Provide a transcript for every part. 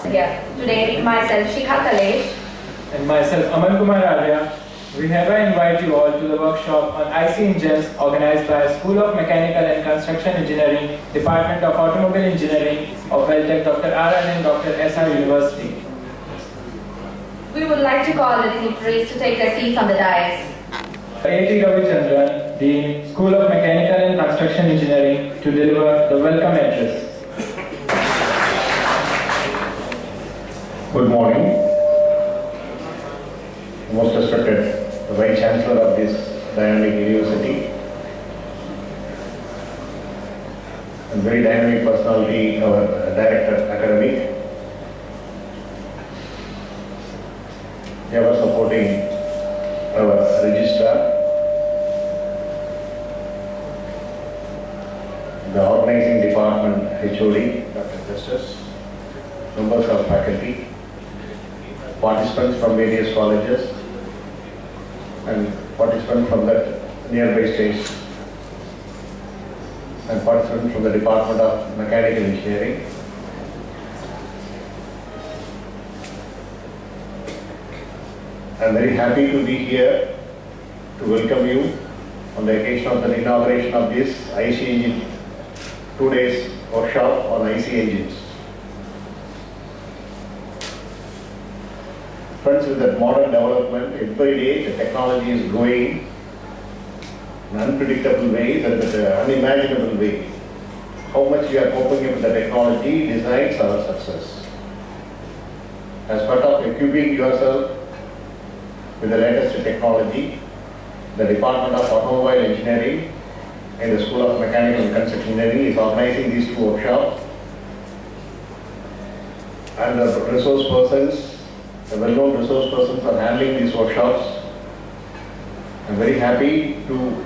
Here. Today, myself, Shikha Kalesh, and myself, Aman Kumar Arya, we hereby invite you all to the workshop on IC engines organized by School of Mechanical and Construction Engineering, Department of Automobile Engineering of Weltech Dr. R. and Dr. SR University. We would like to call the dignitaries to take their seats on the dais. A.T. Ravichandran, Dean, School of Mechanical and Construction Engineering, to deliver the welcome address. Good morning. Most respected Vice Chancellor of this dynamic university and very dynamic personality, our Director Academic, ever supporting our Registrar, the Organizing Department HOD, Dr. Justice, members of faculty, participants from various colleges and participants from the nearby states and participants from the Department of Mechanical Engineering. I am very happy to be here to welcome you on the occasion of the inauguration of this IC engine 2 days workshop on IC engines. Friends, with that modern development, every day the technology is growing in an unpredictable way, and unimaginable way. How much we are coping with the technology decides our success. As part of equipping yourself with the latest technology, the Department of Automobile Engineering and the School of Mechanical and Construction Engineering is organizing these two workshops, and the resource persons, the well-known resource persons are handling these workshops. I am very happy to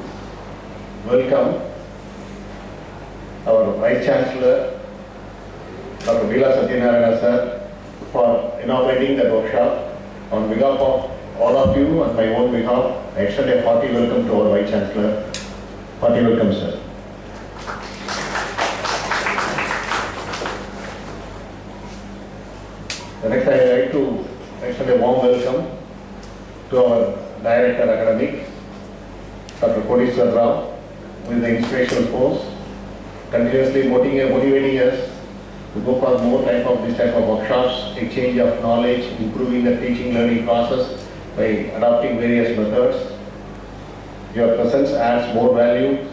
welcome our Vice Chancellor, Dr. Veela Satyanarayana sir, for inaugurating the workshop. On behalf of all of you and my own behalf, I extend a hearty welcome to our Vice Chancellor. Hearty welcome, sir. Next, I would like to extend a warm welcome to our Director Academic, Dr. Kodishwar Rao, who is the inspirational force, continuously motivating us to go for more this type of workshops, exchange of knowledge, improving the teaching learning process by adopting various methods. Your presence adds more value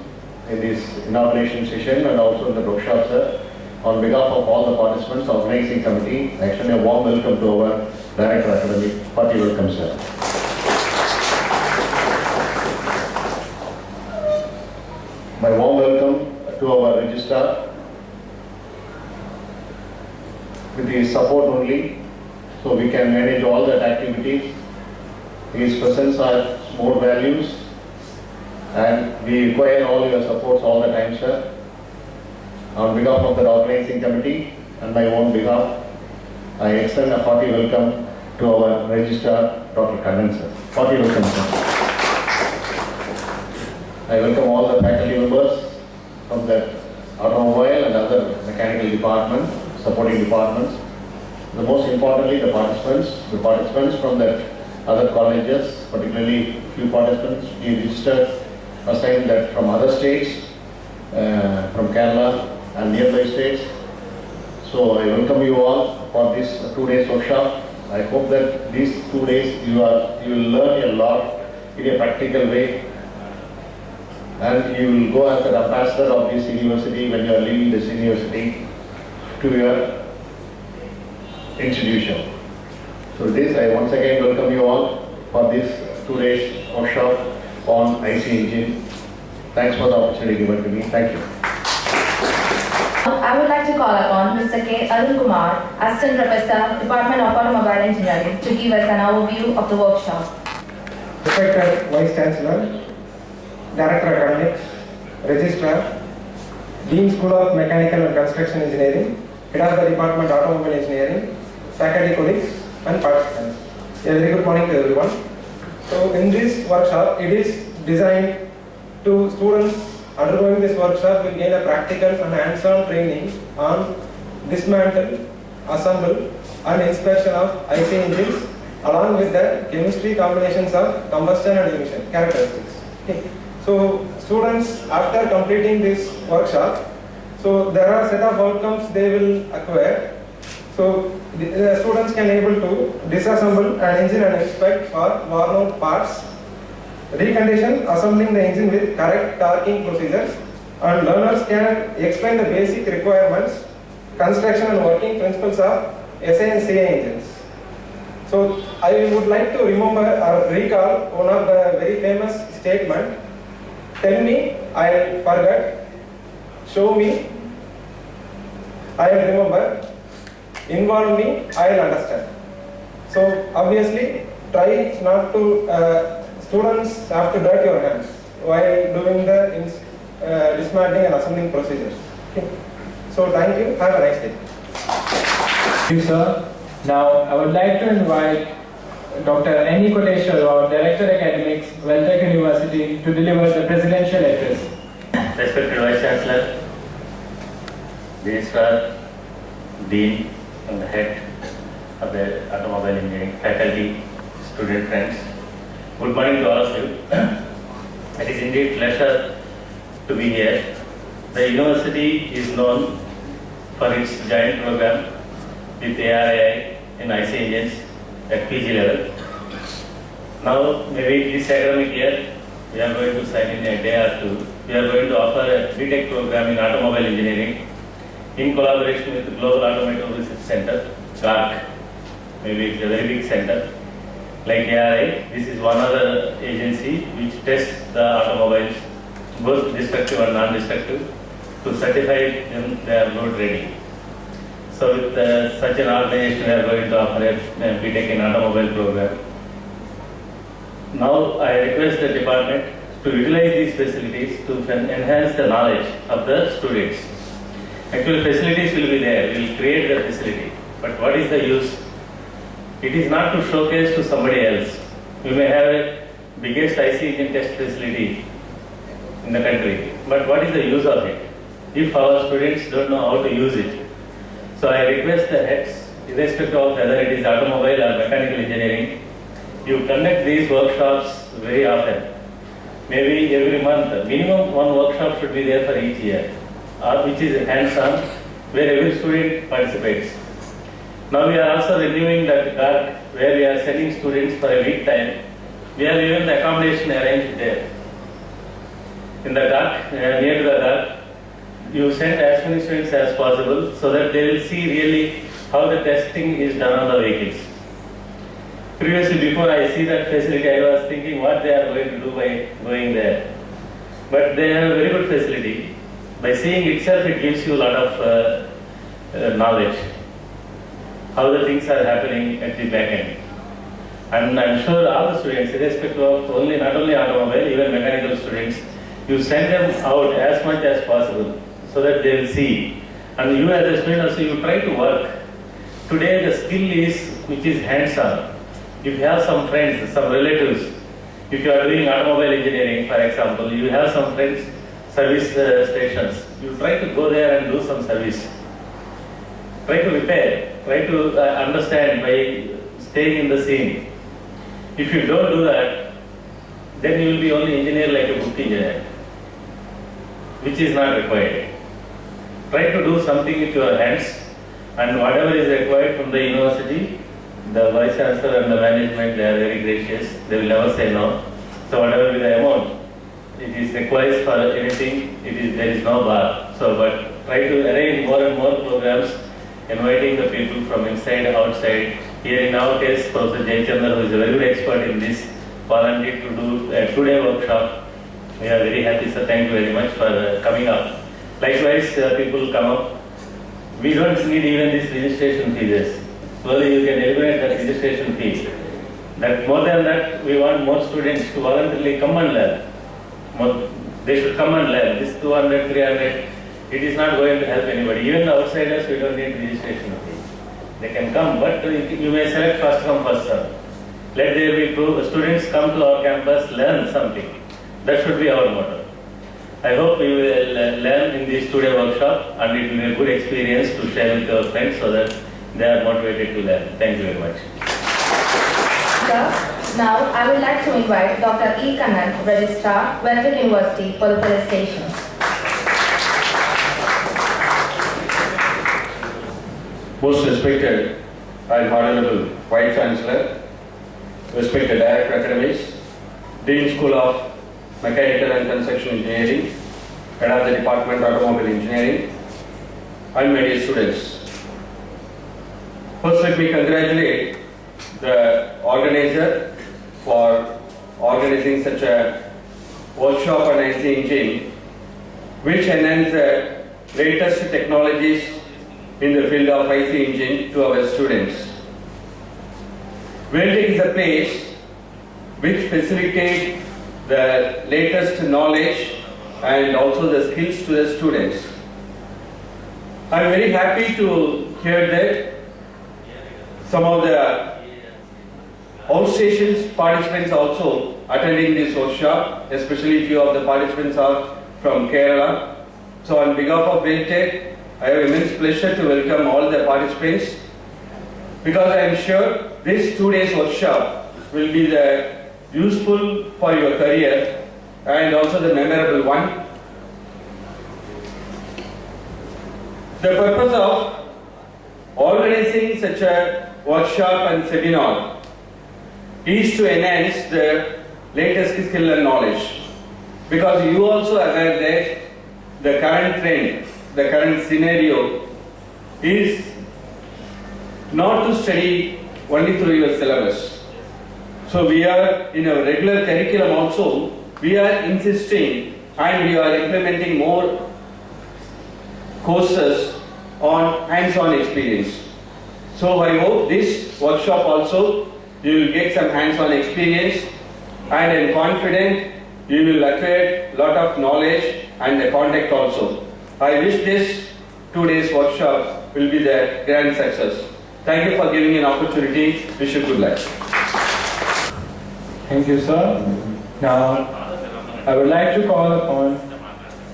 in this inauguration session and also in the workshop, sir. On behalf of all the participants, organizing committee, I extend a warm welcome to our Director Academic. Hearty welcome, sir. My warm welcome to our Registrar. With his support only, so we can manage all that activities. His presence has more values, and we require all your supports all the time, sir. On behalf of the organizing committee and my own behalf, I extend a hearty welcome to our Registrar, Dr. Kannan, sir. Hearty welcome, sir. I welcome all the faculty members from the automobile and other mechanical department, supporting departments. The most importantly, the participants from the other colleges, particularly few participants we registered first time that from other states, from Kerala and nearby states. So I welcome you all for this 2 days workshop. I hope that these 2 days you will learn a lot in a practical way, and you will go as an ambassador of this university when you are leaving this university to your institution. So with this, I once again welcome you all for this 2 days workshop on IC engine. Thanks for the opportunity given to me. Thank you. I would like to call upon Mr. K. Arun Kumar, Assistant Professor, Department of Automobile Engineering, to give us an overview of the workshop. Respected Vice Chancellor, Director Academics, Registrar, Dean School of Mechanical and Construction Engineering, Head of the Department of Automobile Engineering, faculty colleagues and participants. A very good morning to everyone. So in this workshop, it is designed to students undergoing this workshop will gain a practical and hands-on training on dismantle, assemble and inspection of IC engines along with the chemistry combinations of combustion and emission characteristics. Okay. So students, after completing this workshop, so there are set of outcomes they will acquire. So the students can able to disassemble an engine and inspect for worn out parts, recondition assembling the engine with correct torquing procedures, and learners can explain the basic requirements, construction and working principles of SA and CA engines. So I would like to remember or recall one of the very famous statement: tell me, I'll forget; show me, I'll remember; involve me, I'll understand. So obviously, try not to, students have to dirty your hands while doing the dismantling and assembling procedures. Okay. So thank you, have a nice day. Thank you, sir. Now, I would like to invite Dr. N.E. Koteshwar, our Director Academics, Weltec University, to deliver the presidential address. Respected Vice Chancellor, Registrar, Dean, and the head of the Automobile Engineering faculty, student friends, good morning to all of you. It is indeed a pleasure to be here. The university is known for its joint program with ARAI in IC engines at PG level. Now, maybe this academic year, we are going to sign in a day or two. We are going to offer a BTech program in automobile engineering in collaboration with the Global Automotive Research Center, GARC. Maybe it's a very big center. Like ARAI, this is one other agency which tests the automobiles, both destructive and non-destructive, to certify them they are road ready. So with such an organization, we are going to offer a BTech in automobile program. Now I request the department to utilize these facilities to enhance the knowledge of the students. Actually, facilities will be there, we will create the facility. But what is the use? It is not to showcase to somebody else. We may have a biggest IC engine test facility in the country, but what is the use of it if our students don't know how to use it? So I request the heads, irrespective of whether it is automobile or mechanical engineering, you conduct these workshops very often. Maybe every month, minimum one workshop should be there for each year, which is hands-on, where every student participates. Now we are also renewing that GARC, where we are sending students for a week time. We have even the accommodation arranged there. In the GARC, near to the GARC, you send as many students as possible so that they will see really how the testing is done on the vehicles. Previously, before I see that facility, I was thinking what they are going to do by going there. But they have a very good facility. By seeing itself, it gives you a lot of knowledge, how the things are happening at the back end. And I'm sure all the students, irrespective of not only automobile, even mechanical students, you send them out as much as possible so that they will see. And you as a student also, you try to work. Today the skill is, which is hands-on. If you have some friends, some relatives, if you are doing automobile engineering, for example, you have some friends, service stations, you try to go there and do some service. Try to repair, try to understand by staying in the scene. If you don't do that, then you will be only engineer like a book engineer, which is not required. Try to do something with your hands, and whatever is required from the university, the Vice Chancellor and the management, they are very gracious. They will never say no. So whatever be the amount, it is required for anything, there is no bar. So, but try to arrange more and more programs, inviting the people from inside and outside. Here in our case, Professor Jayachandra, who is a very good expert in this, volunteered to do a 2-day workshop. We are very happy, sir. Thank you very much for coming up. Likewise, people come up. We don't need even this registration fees. Slowly you can eliminate that registration fees. That more than that, we want more students to voluntarily come and learn. They should come and learn. This 200, 300, it is not going to help anybody. Even the outsiders, we don't need registration fee. They can come, but you may select first come, first serve. Let there be students come to our campus, learn something. That should be our motto. I hope you will learn in this 2-day workshop, and it will be a good experience to share with your friends so that they are motivated to learn. Thank you very much. Sir, now I would like to invite Dr. E. Kannan, Registrar, Weltec University, for the felicitation. Most respected and honorable Vice Chancellor, respected Director Academics, Dean School of Mechanical and Construction Engineering, Head of the Department of Automobile Engineering, and my dear students. First, let me congratulate the organizer for organizing such a workshop on IC engine, which enhance the latest technologies in the field of IC engine to our students. Welding is a place which facilitates the latest knowledge and also the skills to the students. I am very happy to hear that some of the outstation participants also attending this workshop, especially few of the participants are from Kerala. So on behalf of Weldtech, I have immense pleasure to welcome all the participants, because I am sure this 2 days workshop will be useful for your career and also the memorable one. The purpose of organizing such a workshop and seminar is to enhance the latest skill and knowledge, because you also aware that the current trend, the current scenario is not to study only through your syllabus. So we are in our regular curriculum also, we are insisting and we are implementing more courses on hands-on experience. So I hope this workshop also you will get some hands-on experience, and I am confident you will acquire lot of knowledge and the contact also. I wish this 2 days workshop will be the grand success. Thank you for giving an opportunity. Wish you good luck. Thank you, sir. Now, I would like to call upon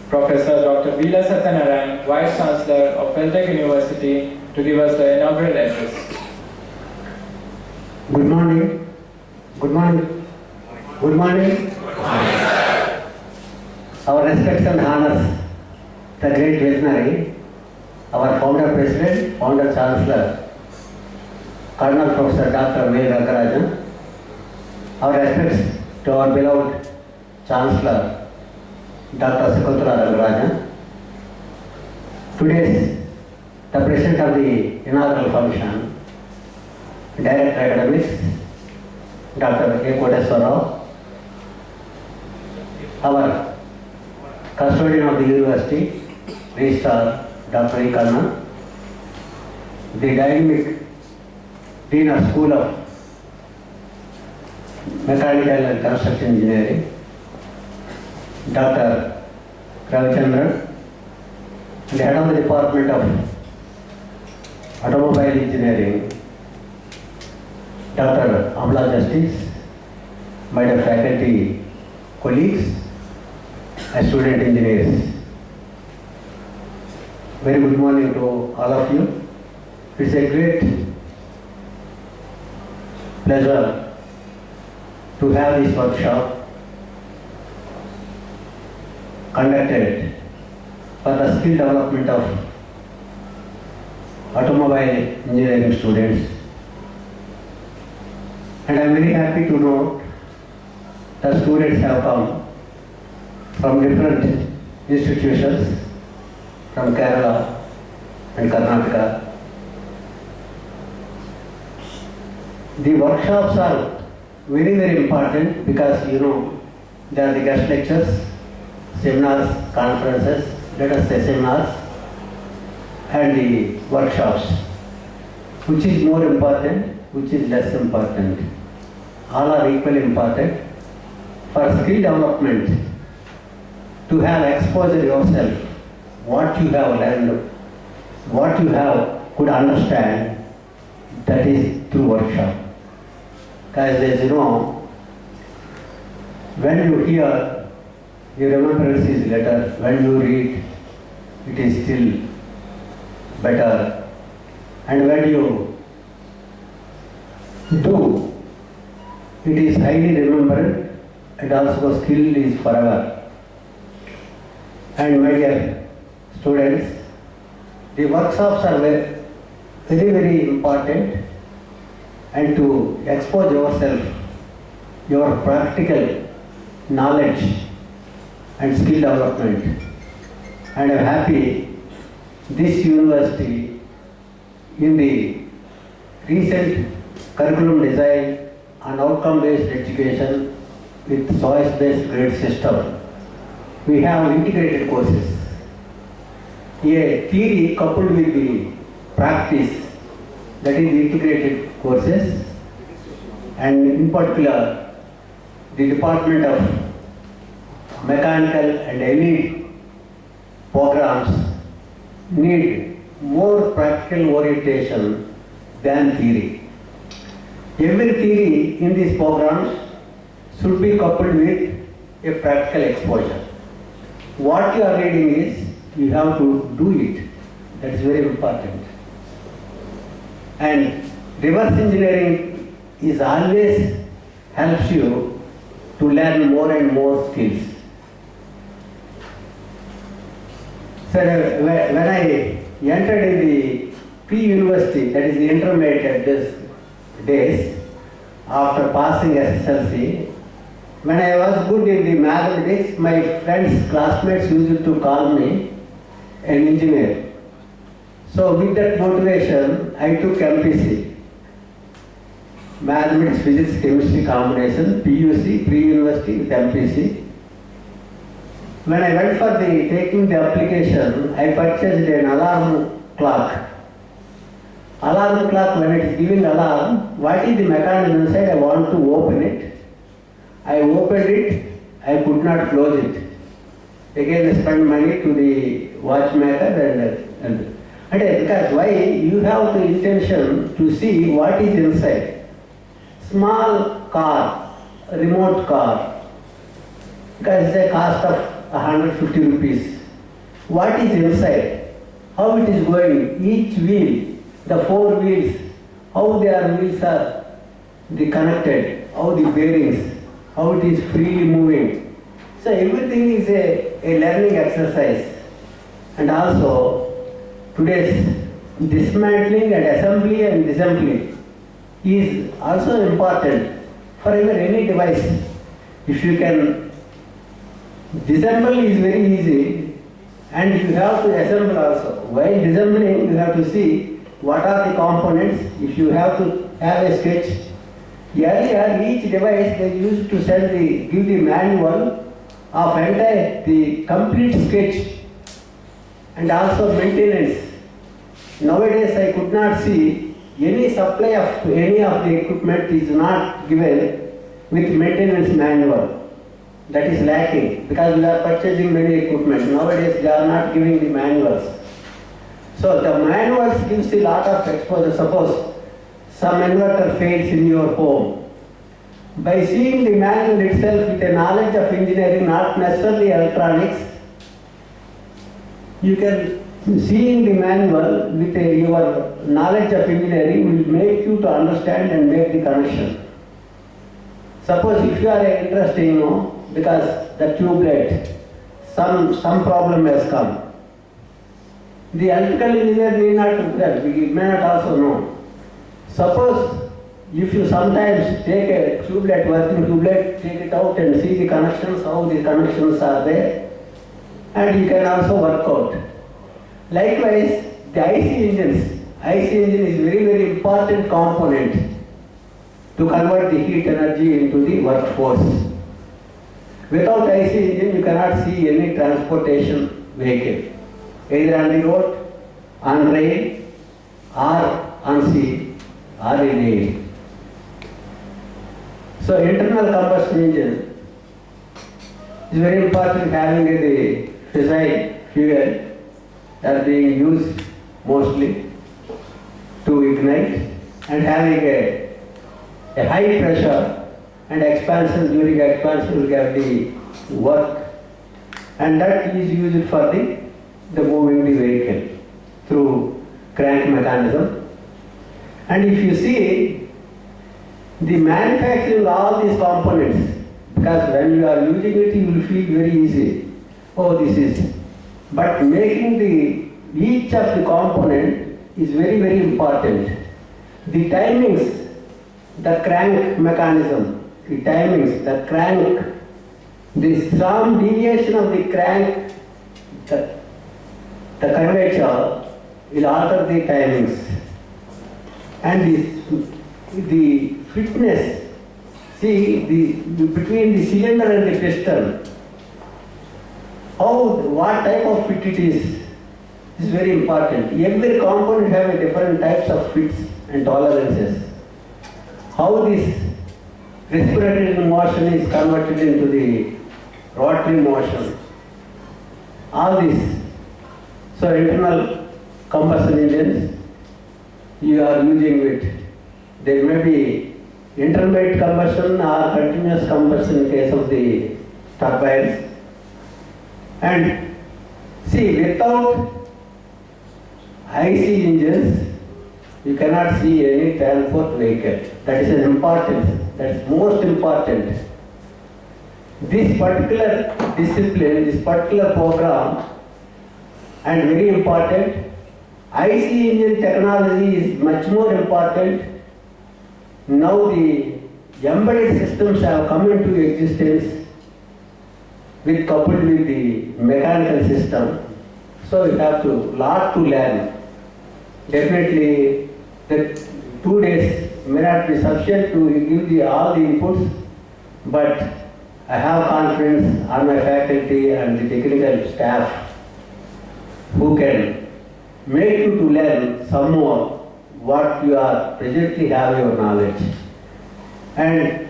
Professor Dr. Veela Satyanarayan, Vice Chancellor of Weltec University, to give us the inaugural address. Good morning. Good morning. Good morning. Our respects and honors, the great visionary, our founder president, founder chancellor, Colonel Professor Dr. V. Rangarajan. Our respects to our beloved chancellor, Dr. Sakuntala Rangarajan. Today's the president of the inaugural function, Director Academics, Dr. A. Kodeswara Rao, our custodian of the university, Registrar Dr. E. Kannan, the dynamic Dean of School of Mechanical and Construction Engineering, Dr. Ravichandran, the head of the Department of Automobile Engineering, Dr. Amla Justice, my dear faculty, colleagues, and student engineers. Very good morning to all of you. It's a great pleasure to have this workshop conducted for the skill development of automobile engineering students. And I am very happy to know the students have come from different institutions from Kerala and Karnataka. The workshops are very, very important because they are the guest lectures, seminars, conferences, let us say seminars, and the workshops. Which is more important, which is less important? All are equally important. For skill development, to have exposure yourself, what you have learned, what you have could understand, that is through workshop. Because as you know, when you hear, your remembrance is better. When you read, it is still better. And when you do, it is highly remembered and also skill is forever. And my dear students, the workshops are very, very important, and to expose yourself, your practical knowledge and skill development. And I am happy this university in the recent curriculum design and outcome-based education with choice-based grade system, we have integrated courses. A theory coupled with the practice, that is integrated courses, and in particular the Department of Mechanical and Elite programs need more practical orientation than theory. Every theory in these programs should be coupled with a practical exposure. What you are reading is, you have to do it. That is very important. And reverse engineering is always helps you to learn more and more skills. So when I entered in the pre-university, that is the intermediate at this days, after passing SSLC, when I was good in the mathematics, my friends, classmates used to call me an engineer. So with that motivation, I took MPC, Mathematics, Physics, Chemistry combination, PUC, pre-university with MPC. When I went for taking the application, I purchased an alarm clock. Alarm clock, when it is giving alarm, what is the mechanism inside? I want to open it. I opened it, I could not close it. Again, I spent money to the watchmaker and because why? You have the intention to see what is inside. Small car, remote car, because it's a cost of 150 rupees. What is inside? How it is going? Each wheel, the four wheels, how their wheels are connected, how the bearings, how it is freely moving. So everything is a learning exercise. And also today's dismantling and assembly and disassembly is also important for even any device. If you can disassemble is very easy, and you have to assemble also. While disassembling, you have to see what are the components. If you have to have a sketch, earlier each device they used to give the manual of the complete sketch and also maintenance. Nowadays I could not see any supply of any of the equipment is not given with maintenance manual. That is lacking because we are purchasing many equipment. Nowadays they are not giving the manuals. So the manuals gives a lot of exposure. Suppose some inverter fails in your home. By seeing the manual itself with a knowledge of engineering, not necessarily electronics, you can seeing the manual with your knowledge of engineering will make you to understand and make the connection. Suppose if you are interested, because the tubeless, some problem has come. The electrical engineer may not also know. Suppose if you sometimes take a tubeless, working tubeless, take it out and see the connections, how the connections are there, and you can also work out. Likewise, the IC engines. IC engine is very, very important component to convert the heat energy into the workforce. Without IC engine, you cannot see any transportation vehicle, either on the road, on rail, or on sea, or in air. So internal combustion engine is very important, having the fissile fuel are being used mostly to ignite and having a high pressure and expansion. During expansion you get the work, and that is used for the moving the vehicle through crank mechanism And if you see the manufacturing all these components, because when you are using it, you will feel very easy. Oh, this is. But making each of the component is very, very important. The timings, the crank mechanism, the timings, the crank, some deviation of the crank, the curvature will alter the timings. And the fitness, see between the cylinder and the piston, what type of fit it is very important. Every component have a different types of fits and tolerances. How this respiratory motion is converted into the rotary motion. All this. So internal combustion engines, you are using it. There may be intermediate combustion or continuous combustion in case of the turbines. And see, without IC engines, you cannot see any transport vehicle. That is an importance. That is most important. This particular discipline, this particular program, and very important, IC engine technology is much more important. Now the embedded systems have come into existence coupled with the mechanical system. So we have lot to learn. Definitely, the 2 days may not be sufficient to give all the inputs, but I have confidence on my faculty and the technical staff who can make you to learn some more what you are presently have your knowledge. And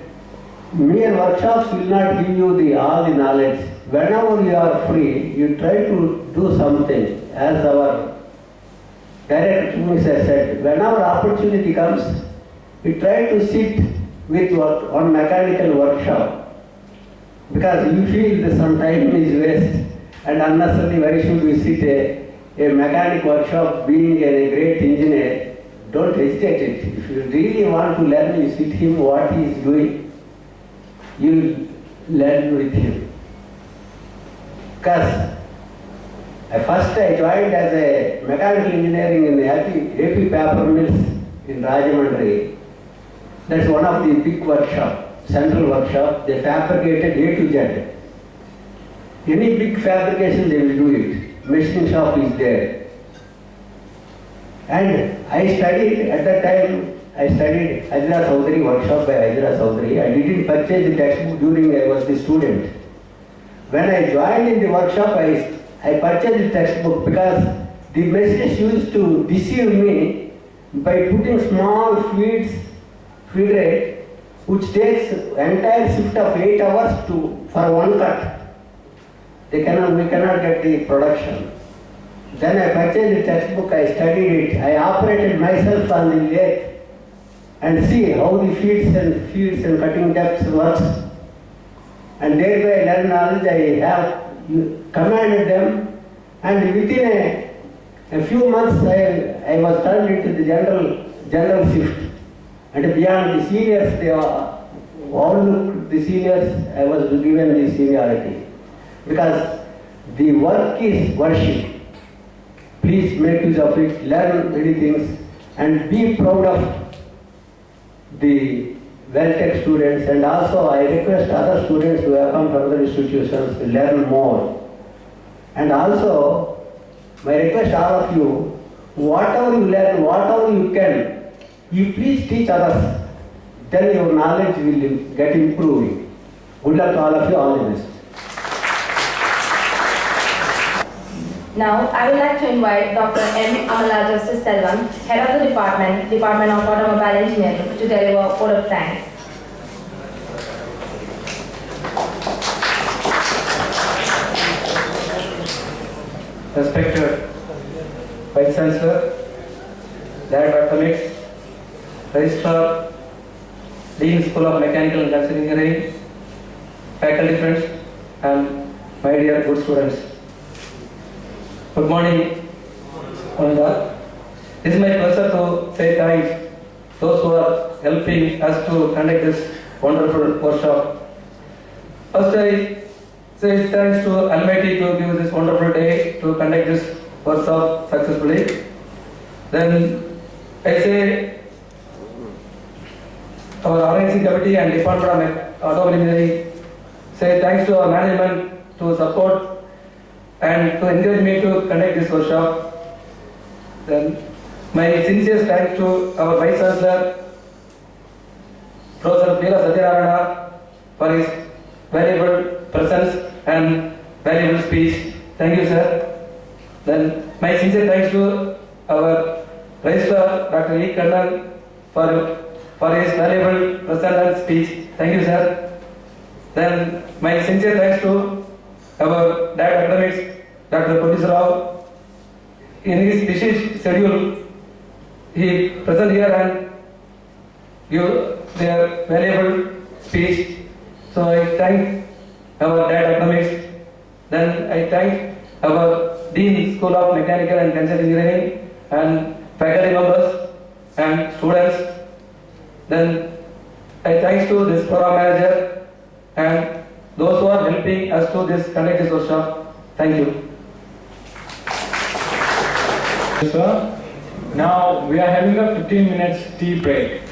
mere workshops will not give you all the knowledge. Whenever you are free, you try to do something. As our Director has said, whenever opportunity comes, you try to sit with on mechanical workshop, because you feel that some time is waste and unnecessarily why should we sit a mechanic workshop being a great engineer. Don't hesitate it. If you really want to learn, you sit him what he is doing, you learn with him. Because first I joined as a mechanical engineering in the AP paper mills in Rajahmundry. That's one of the big workshop, central workshop. They fabricated A to Z. Any big fabrication they will do it. Machine shop is there. And I studied, at that time, I studied Ajra Chaudhary, workshop by Ajra Chaudhary. I didn't purchase the textbook during I was the student. When I joined in the workshop, I purchased the textbook because the machines used to deceive me by putting small feed rate, which takes entire shift of 8 hours for one cut. We cannot get the production. Then I purchased the textbook, I studied it, I operated myself on the lathe and see how the feeds and cutting depths works. And thereby I learned knowledge. I have commanded them, and within a few months I was turned into the general shift. And beyond the seniors, they overlooked the seniors, I was given the seniority. Because the work is worship. Please make use of it, learn many things, and be proud of the well-tech students. And also I request other students who have come from other institutions to learn more. And also, my request all of you, whatever you learn, whatever you can, you please teach others. Then your knowledge will get improving. Good luck to all of you, all the best. Now, I would like to invite Dr. M. Amala Justice Selvam, Head of the Department of Automobile Engineering, to deliver a vote of thanks. Respected Vice Chancellor, Director of Atomics, Registrar, Dean School of Mechanical and Construction Engineering, faculty friends, and my dear good students. Good morning, Amanda. This is my pleasure to say thanks those who are helping us to conduct this wonderful workshop. First, I say thanks to Almighty to give this wonderful day to conduct this workshop successfully. Then I say our organizing committee and Department of Automobile Engineering say thanks to our management to support and to encourage me to conduct this workshop. Then my sincere thanks to our Vice Chancellor, Professor Veera Satyanarayana, for his valuable presence and valuable speech. Thank you, sir. Then my sincere thanks to our Registrar, Dr. E. Kannan, for his valuable presence and speech. Thank you, sir. Then my sincere thanks to our Director Academics, Dr. Kodis Rao. In his busy schedule, he present here and give their valuable speech. So I thank our Director Academics. Then I thank our Dean School of Mechanical and Concept Engineering and faculty members and students. Then I thanks to this program manager and those who are helping us to conduct this workshop. Thank you. Sir, now we are having a 15 minutes tea break.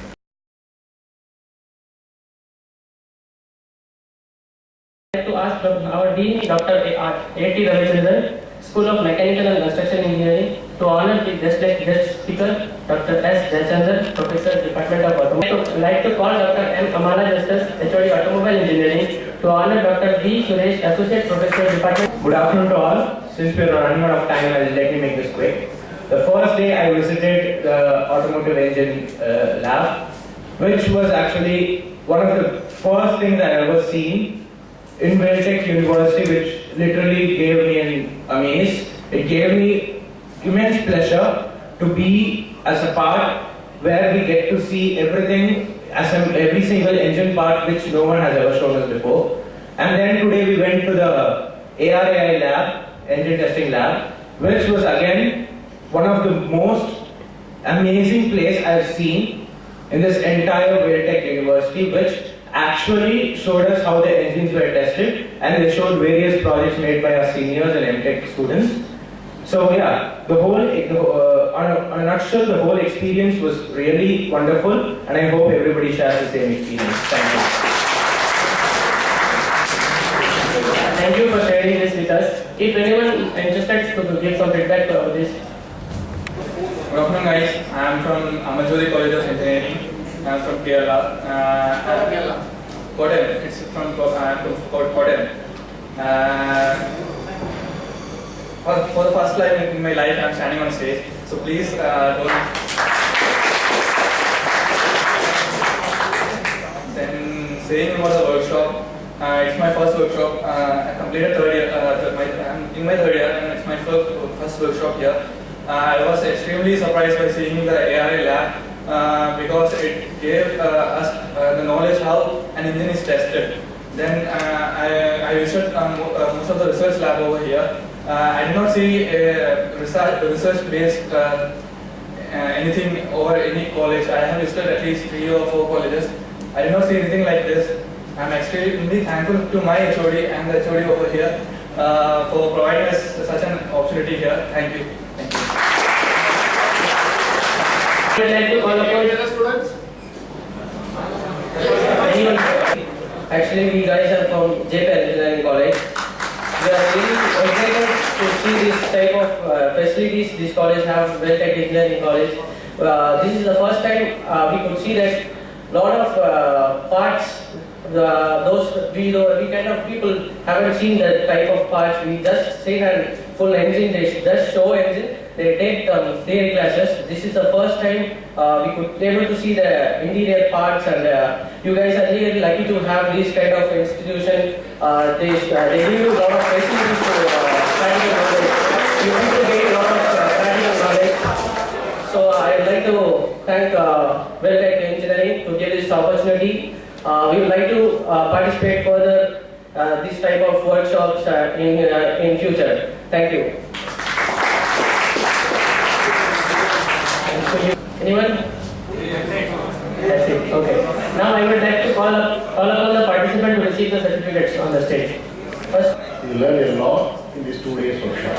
I'd like to ask our Dean, Dr. A.T. Ravichandran, School of Mechanical and Construction Engineering, to honor the guest speaker, Dr. S. Jayachandran, Professor, Department of Automobile. I'd like to call Dr. M. Amala Justice, HOD Automobile Engineering, to honor Dr. B. Suresh, Associate Professor, Department. Good afternoon to all. Since we are running out of time, let me make this quick. The first day I visited the automotive engine lab, which was actually one of the first things I ever seen in Weltech University, which literally gave me an amaze. It gave me immense pleasure to be as a part where we get to see everything, every single engine part which no one has ever shown us before. And then today we went to the ARAI lab, engine testing lab, which was again one of the most amazing place I've seen in this entire Weltech University, which actually showed us how the engines were tested, and they showed various projects made by our seniors and MTech students. So yeah, the whole, on a nutshell, the whole experience was really wonderful, and I hope everybody shares the same experience. Thank you. Thank you for sharing this with us. If anyone interested to give some feedback about this. Good afternoon, guys. I am from Amajori College of Engineering. I am from Kerala. Kottayam. It's from Kottayam. For the first time in my life, I am standing on stage. So please don't. Then saying about the workshop. It's my first workshop. I completed third year. I'm in my third year, and it's my first workshop here. I was extremely surprised by seeing the ARA lab because it gave us the knowledge how an engine is tested. Then I visited most of the research lab over here. I did not see a research-based anything over any college. I have visited at least 3 or 4 colleges. I did not see anything like this. I'm extremely thankful to my HOD and the HOD over here for providing us such an opportunity here. Thank you. Thank you. I'd like to call upon anyone. Actually, we guys are from JPL Engineering College. We are really excited to see this type of facilities this college have, Weltech Engineering College. This is the first time we could see that lot of parts. We kind of people haven't seen that type of parts. We just see a full engine. They just show engine. They take theory classes. This is the first time we could be able to see the interior parts, and you guys are really lucky to have this kind of institution. They give you a lot of facilities to practical knowledge. You need to gain a lot of practical knowledge. So I'd like to thank Weltech Engineering to give this opportunity. We would like to participate further this type of workshops in future. Thank you. Anyone? That's it. Okay. Now I would like to call upon the participant to receive the certificates on the stage. First. You learned a lot in these 2 days workshop.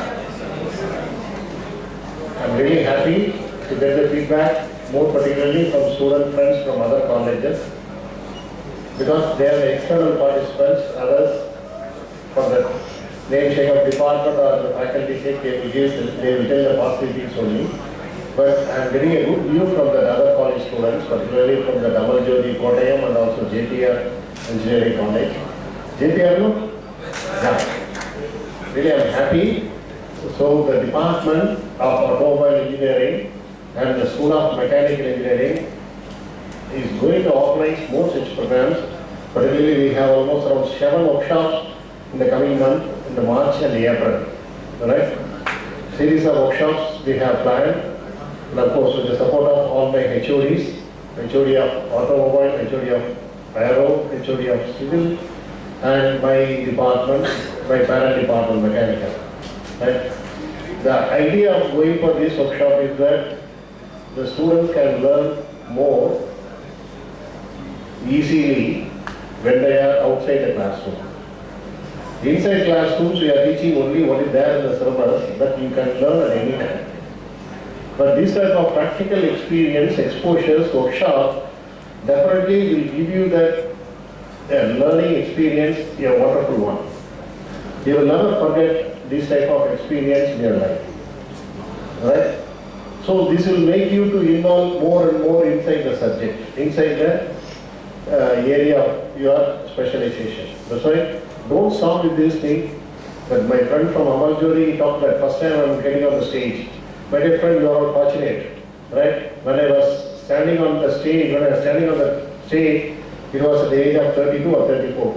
I'm really happy to get the feedback, more particularly from student friends from other colleges, because they are the external participants, others for the name check of department or the faculty check, they will tell the positive things only. But I'm getting a good view from the other college students, particularly from the Double Jyoti Kottayam and also JPR Engineering College. JPR, no? Yeah. Really, I'm happy. So the Department of Automobile Engineering and the School of Mechanical Engineering is going to organize more such programs. Particularly, we have almost around 7 workshops in the coming month, in the March and April. Right? Series of workshops we have planned. And of course, with the support of all my HODs, HOD of Automobile, HOD of Aero, HOD of Civil, and my department, my parent department, Mechanical. Right? The idea of going for this workshop is that the students can learn more easily when they are outside the classroom. Inside classrooms, we are teaching only what is there in the syllabus that you can learn at any time. But this type of practical experience, exposures, workshop, definitely will give you that learning experience, a wonderful one. You will never forget this type of experience in your life. Right? So this will make you to involve more and more inside the subject, inside the area of your specialization. That's why don't stop with this thing. That my friend from Amaljori talked that first time I'm getting on the stage. My dear friend, you are all fortunate, right? When I was standing on the stage, it was at the age of 32 or 34,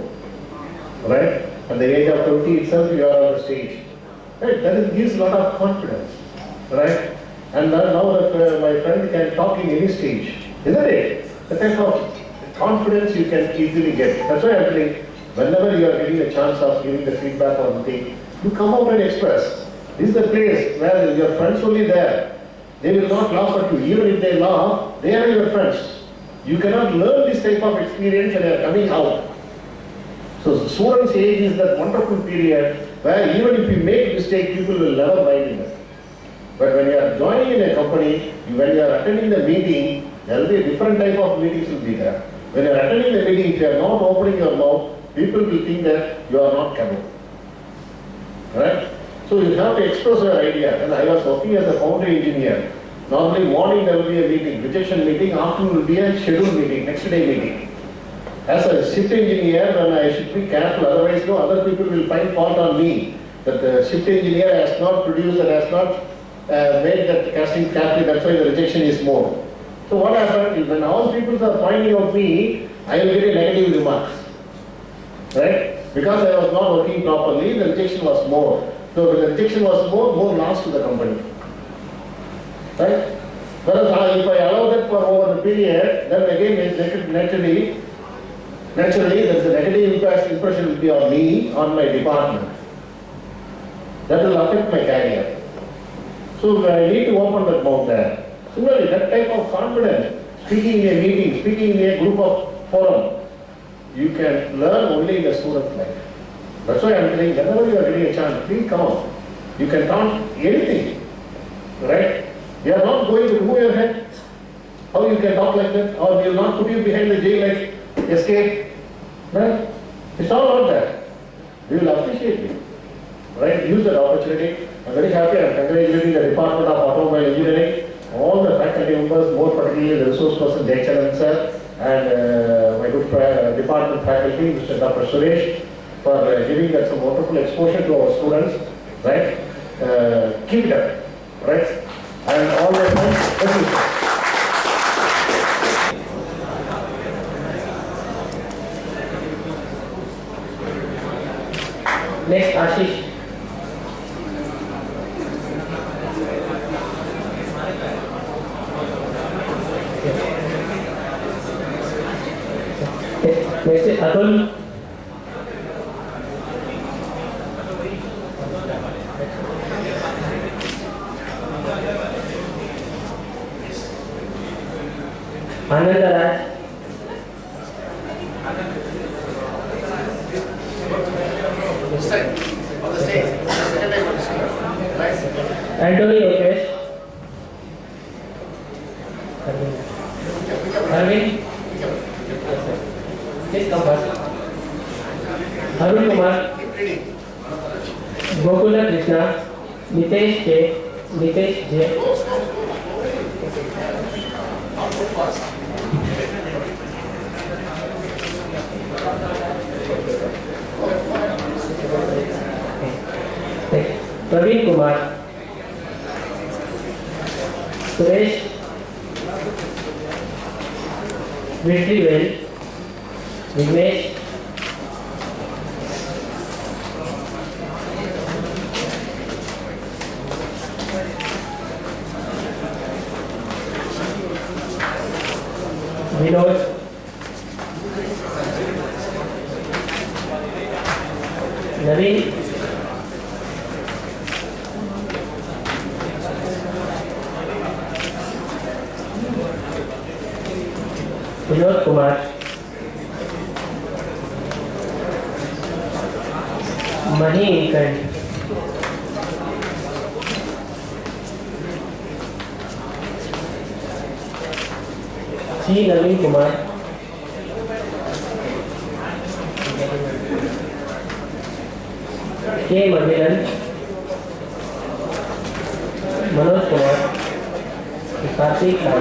right? At the age of 20 itself, you are on the stage, right? That gives a lot of confidence, right? And now that my friend can talk in any stage, isn't it? The type of confidence you can easily get. That's why I'm saying, whenever you are getting a chance of giving the feedback on the thing, you come out and express. This is the place where your friends only there. They will not laugh at you. Even if they laugh, they are your friends. You cannot learn this type of experience when you are coming out. So the student's age is that wonderful period where even if you make mistake, people will never mind it. But when you are joining in a company, when you are attending the meeting, there will be a different type of meetings will be there. When you are attending the meeting, if you are not opening your mouth, people will think that you are not capable. Right? So you have to express your idea. And I was working as a foundry engineer. Normally morning there will be a meeting, rejection meeting, afternoon will be a scheduled meeting, next day meeting. As a shift engineer, then I should be careful, otherwise no other people will find fault on me. That the shift engineer has not produced and has not made that casting carefully, that's why the rejection is more. So what happened is when all people are pointing out me, I will get a negative remarks. Right? Because I was not working properly, the rejection was more. So when the rejection was more loss to the company. Right? Whereas if I allow that for over the period, then again naturally there is a negative impression will be on me, on my department. That will affect my career. So I need to open that mouth there. Similarly, that type of confidence, speaking in a meeting, speaking in a group of forum, you can learn only in the student's life. That's why I'm saying, whenever you are getting a chance, please come on. You can talk anything, right? You are not going to remove your head. How you can talk like that? Or we will not put you behind the jail like escape, right? It's all not that. We will appreciate you, right? Use that opportunity. I'm very happy. I'm congratulating the Department of Automobile Engineering, all the faculty members, more particularly the resource person, Jayachandran sir, and my good department faculty, Mr. Dr. Suresh, for giving that some wonderful exposure to our students, right? Keep it up, right? And all my friends, thank you, sir. Next, Ashish. Next is Atul. Anandaraj, Anthony Yogesh, Arvind, please come first. Arun Kumar, Gokula Krishna, Nitesh J. Praveen Kumar, Suresh, Vitrivel, Vignesh, Vinod, Naveen, Vinod Kumar, Mani Inkand, G. Naveen Kumar, K. Madhiran, Manoj Kumar, Karthik Rao.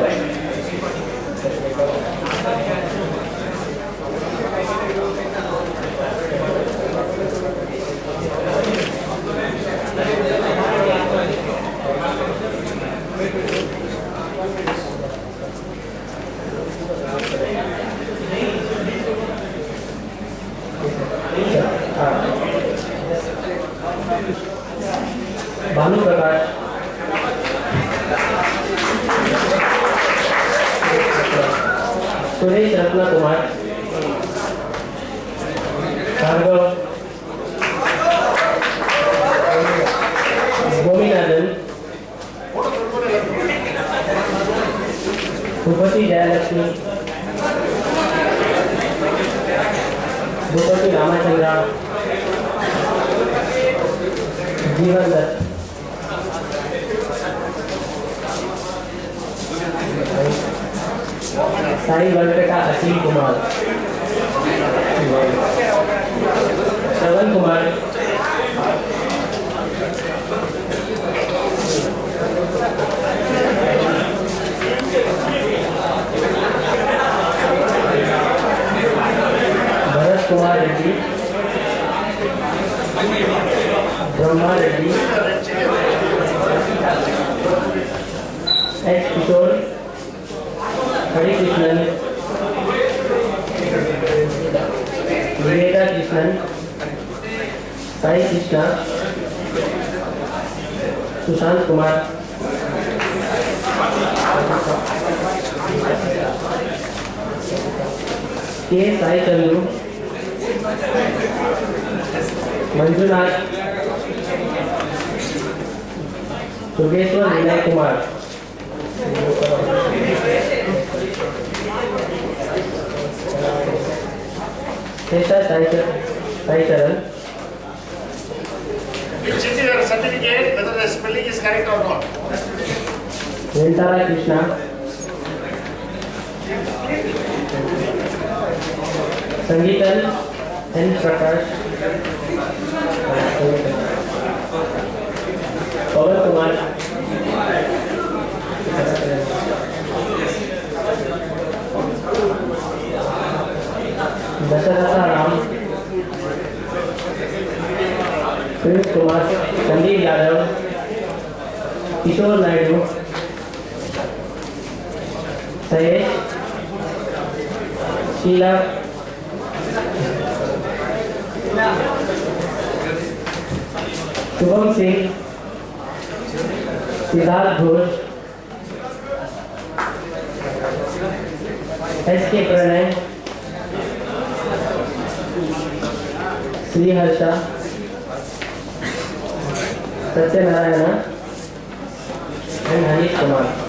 Banu Prakash, Suresh Ratna Kumar, Bhargav, Govinandan, Bhupati Jayalakshmi, Bhupati Ramachandra, Jeevan Dutt, Sai Valpeta Asil Kumar, Shravan Kumar, Bharat Kumar Reddy, Brahma Reddy, H. Kishore, Hari Krishnan, Viveka Krishnan, Sai Krishna, Sushant Kumar, K. Sai Chandu, Manjunath, Yogeshwar Vinay Kumar, Kesha Sai Charan, You check your certificate whether the spelling is correct or not. Ventara Krishna, Sangeetan N. Prakash, Pawan Kumar, Dasharatha Ram, Prince Kumar, Sandeep Yadav, Kishore Naidu, Sayesh, Sheila, Shubham Singh, Siddharth Ghosh, S.K. Pranay, Sri Harsha, Satya Narayana, and Harish Kumar.